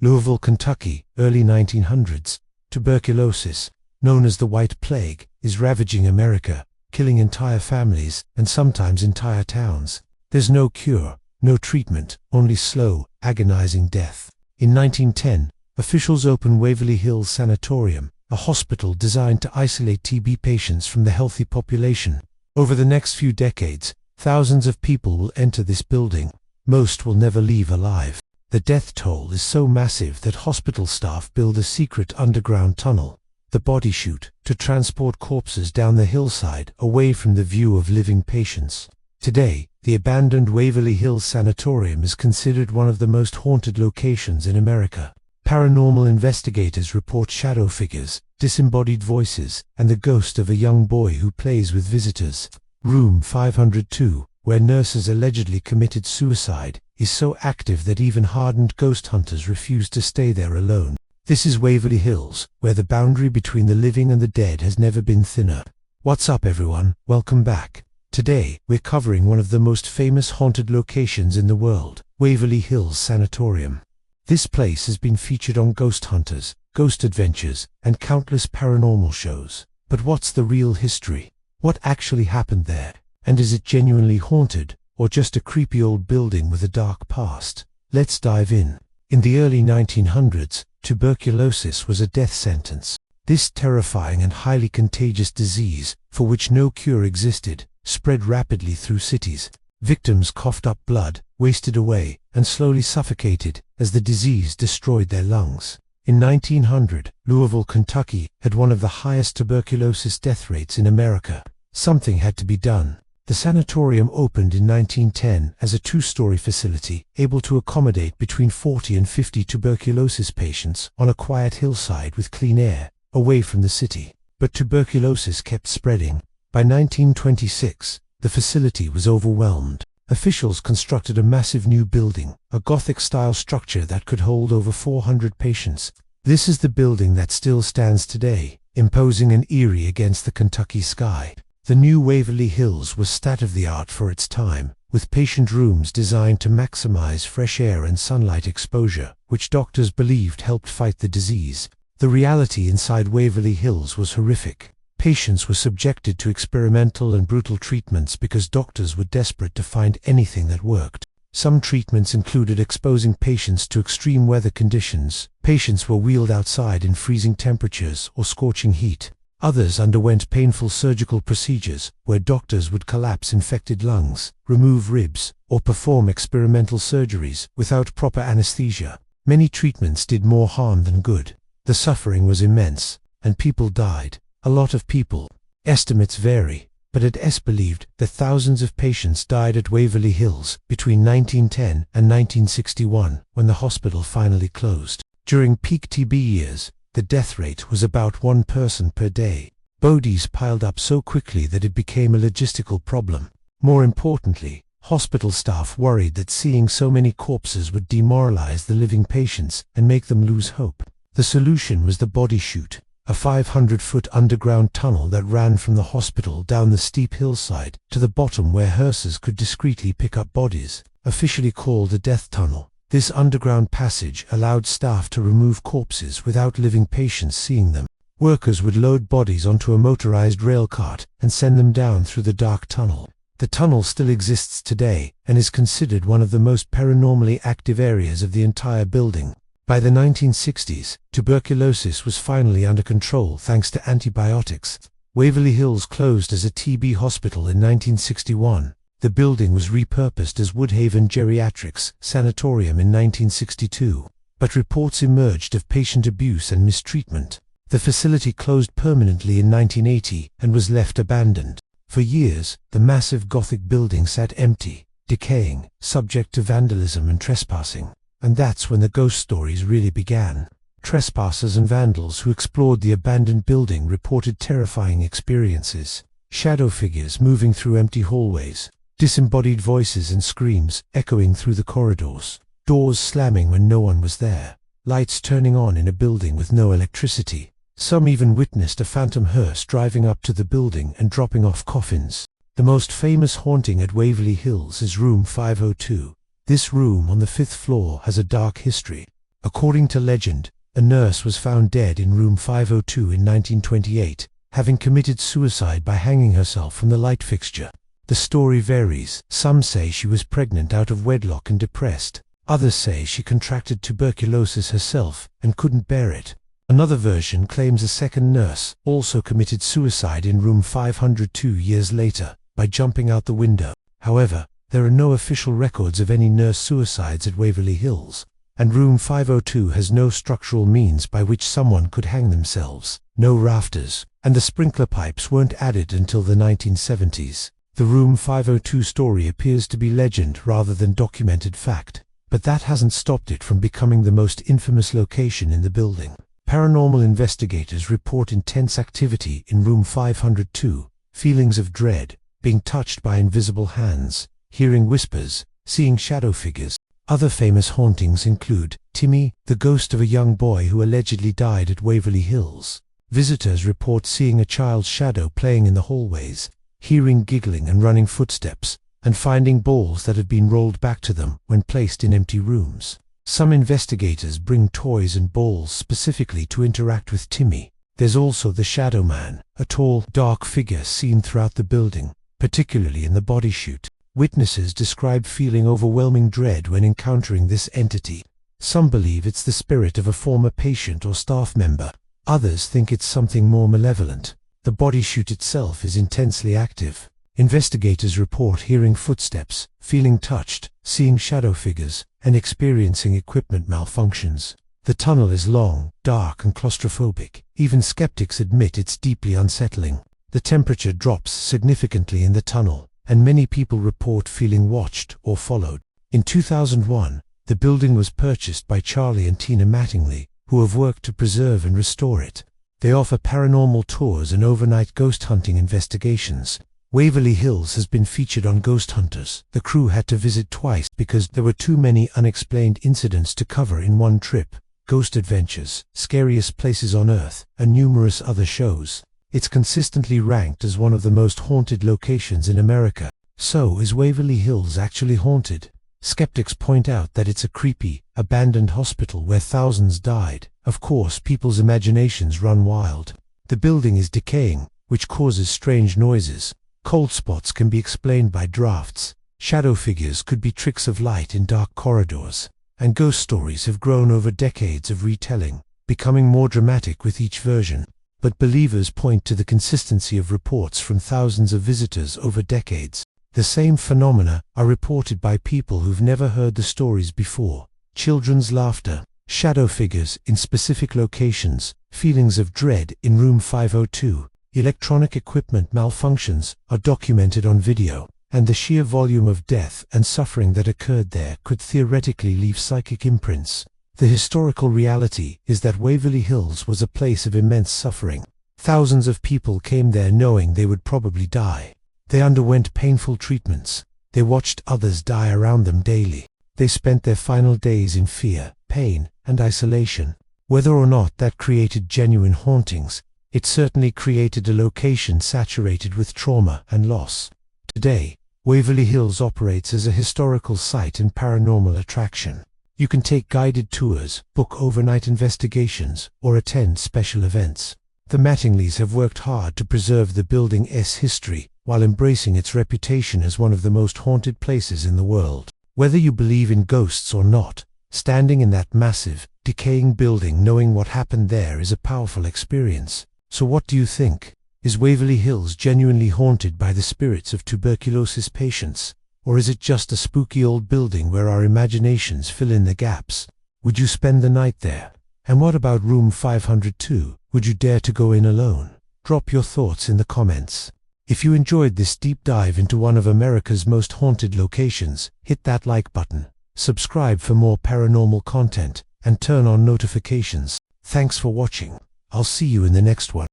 Louisville, Kentucky, early 1900s. Tuberculosis, known as the White Plague, is ravaging America, killing entire families and sometimes entire towns. There's no cure, no treatment, only slow, agonizing death. In 1910, officials opened Waverly Hills Sanatorium, a hospital designed to isolate TB patients from the healthy population. Over the next few decades, thousands of people will enter this building. Most will never leave alive. The death toll is so massive that hospital staff build a secret underground tunnel, the body chute, to transport corpses down the hillside away from the view of living patients. Today, the abandoned Waverly Hills Sanatorium is considered one of the most haunted locations in America. Paranormal investigators report shadow figures, disembodied voices, and the ghost of a young boy who plays with visitors. Room 502, where nurses allegedly committed suicide, is so active that even hardened ghost hunters refuse to stay there alone. This is Waverly Hills, where the boundary between the living and the dead has never been thinner. What's up, everyone? Welcome back. Today, we're covering one of the most famous haunted locations in the world, Waverly Hills Sanatorium. This place has been featured on Ghost Hunters, Ghost Adventures, and countless paranormal shows. But what's the real history? What actually happened there? And is it genuinely haunted, or just a creepy old building with a dark past? Let's dive in. In the early 1900s, tuberculosis was a death sentence. This terrifying and highly contagious disease, for which no cure existed, spread rapidly through cities. Victims coughed up blood, wasted away, and slowly suffocated as the disease destroyed their lungs. In 1900, Louisville, Kentucky, had one of the highest tuberculosis death rates in America. Something had to be done. The sanatorium opened in 1910 as a two-story facility, able to accommodate between 40 and 50 tuberculosis patients on a quiet hillside with clean air, away from the city. But tuberculosis kept spreading. By 1926, the facility was overwhelmed. Officials constructed a massive new building, a Gothic-style structure that could hold over 400 patients. This is the building that still stands today, imposing and eerie against the Kentucky sky. The new Waverly Hills was state-of-the-art for its time, with patient rooms designed to maximize fresh air and sunlight exposure, which doctors believed helped fight the disease. The reality inside Waverly Hills was horrific. Patients were subjected to experimental and brutal treatments because doctors were desperate to find anything that worked. Some treatments included exposing patients to extreme weather conditions. Patients were wheeled outside in freezing temperatures or scorching heat. Others underwent painful surgical procedures, where doctors would collapse infected lungs, remove ribs, or perform experimental surgeries without proper anesthesia. Many treatments did more harm than good. The suffering was immense, and people died. A lot of people. Estimates vary, but it is believed that thousands of patients died at Waverly Hills between 1910 and 1961, when the hospital finally closed. During peak TB years, the death rate was about one person per day. Bodies piled up so quickly that it became a logistical problem. More importantly, hospital staff worried that seeing so many corpses would demoralize the living patients and make them lose hope. The solution was the body chute, a 500-foot underground tunnel that ran from the hospital down the steep hillside to the bottom where hearses could discreetly pick up bodies. Officially called a death tunnel, this underground passage allowed staff to remove corpses without living patients seeing them. Workers would load bodies onto a motorized rail cart and send them down through the dark tunnel. The tunnel still exists today and is considered one of the most paranormally active areas of the entire building. By the 1960s, tuberculosis was finally under control thanks to antibiotics. Waverly Hills closed as a TB hospital in 1961. The building was repurposed as Woodhaven Geriatrics Sanatorium in 1962. But reports emerged of patient abuse and mistreatment. The facility closed permanently in 1980 and was left abandoned. For years, the massive Gothic building sat empty, decaying, subject to vandalism and trespassing. And that's when the ghost stories really began. Trespassers and vandals who explored the abandoned building reported terrifying experiences. Shadow figures moving through empty hallways, disembodied voices and screams echoing through the corridors, doors slamming when no one was there, lights turning on in a building with no electricity. Some even witnessed a phantom hearse driving up to the building and dropping off coffins. The most famous haunting at Waverly Hills is room 502. This room on the 5th floor has a dark history. According to legend, a nurse was found dead in room 502 in 1928, having committed suicide by hanging herself from the light fixture. The story varies. Some say she was pregnant out of wedlock and depressed. Others say she contracted tuberculosis herself and couldn't bear it. Another version claims a second nurse also committed suicide in room 502 years later by jumping out the window. However, there are no official records of any nurse suicides at Waverly Hills, and room 502 has no structural means by which someone could hang themselves, no rafters, and the sprinkler pipes weren't added until the 1970s. The room 502 story appears to be legend rather than documented fact, but that hasn't stopped it from becoming the most infamous location in the building. Paranormal investigators report intense activity in room 502, feelings of dread, being touched by invisible hands, hearing whispers, seeing shadow figures. Other famous hauntings include Timmy, the ghost of a young boy who allegedly died at Waverly Hills. Visitors report seeing a child's shadow playing in the hallways, hearing giggling and running footsteps, and finding balls that have been rolled back to them when placed in empty rooms. Some investigators bring toys and balls specifically to interact with Timmy. There's also the Shadow Man, a tall, dark figure seen throughout the building, particularly in the body chute. Witnesses describe feeling overwhelming dread when encountering this entity. Some believe it's the spirit of a former patient or staff member. Others think it's something more malevolent. The body chute itself is intensely active. Investigators report hearing footsteps, feeling touched, seeing shadow figures, and experiencing equipment malfunctions. The tunnel is long, dark, and claustrophobic. Even skeptics admit it's deeply unsettling. The temperature drops significantly in the tunnel, and many people report feeling watched or followed. In 2001, the building was purchased by Charlie and Tina Mattingly, who have worked to preserve and restore it. They offer paranormal tours and overnight ghost hunting investigations. Waverly Hills has been featured on Ghost Hunters. The crew had to visit twice because there were too many unexplained incidents to cover in one trip. Ghost Adventures, Scariest Places on Earth, and numerous other shows. It's consistently ranked as one of the most haunted locations in America. So, is Waverly Hills actually haunted? Skeptics point out that it's a creepy, abandoned hospital where thousands died. Of course, people's imaginations run wild. The building is decaying, which causes strange noises. Cold spots can be explained by drafts. Shadow figures could be tricks of light in dark corridors. And ghost stories have grown over decades of retelling, becoming more dramatic with each version. But believers point to the consistency of reports from thousands of visitors over decades. The same phenomena are reported by people who've never heard the stories before. Children's laughter, shadow figures in specific locations, feelings of dread in room 502. Electronic equipment malfunctions are documented on video, and the sheer volume of death and suffering that occurred there could theoretically leave psychic imprints. The historical reality is that Waverly Hills was a place of immense suffering. Thousands of people came there knowing they would probably die. They underwent painful treatments. They watched others die around them daily. They spent their final days in fear, pain, and isolation. Whether or not that created genuine hauntings, it certainly created a location saturated with trauma and loss. Today, Waverly Hills operates as a historical site and paranormal attraction. You can take guided tours, book overnight investigations, or attend special events. The Mattingleys have worked hard to preserve the building's history while embracing its reputation as one of the most haunted places in the world. Whether you believe in ghosts or not, standing in that massive, decaying building knowing what happened there is a powerful experience. So what do you think? Is Waverly Hills genuinely haunted by the spirits of tuberculosis patients? Or is it just a spooky old building where our imaginations fill in the gaps? Would you spend the night there? And what about room 502? Would you dare to go in alone? Drop your thoughts in the comments. If you enjoyed this deep dive into one of America's most haunted locations, hit that like button, subscribe for more paranormal content, and turn on notifications. Thanks for watching. I'll see you in the next one.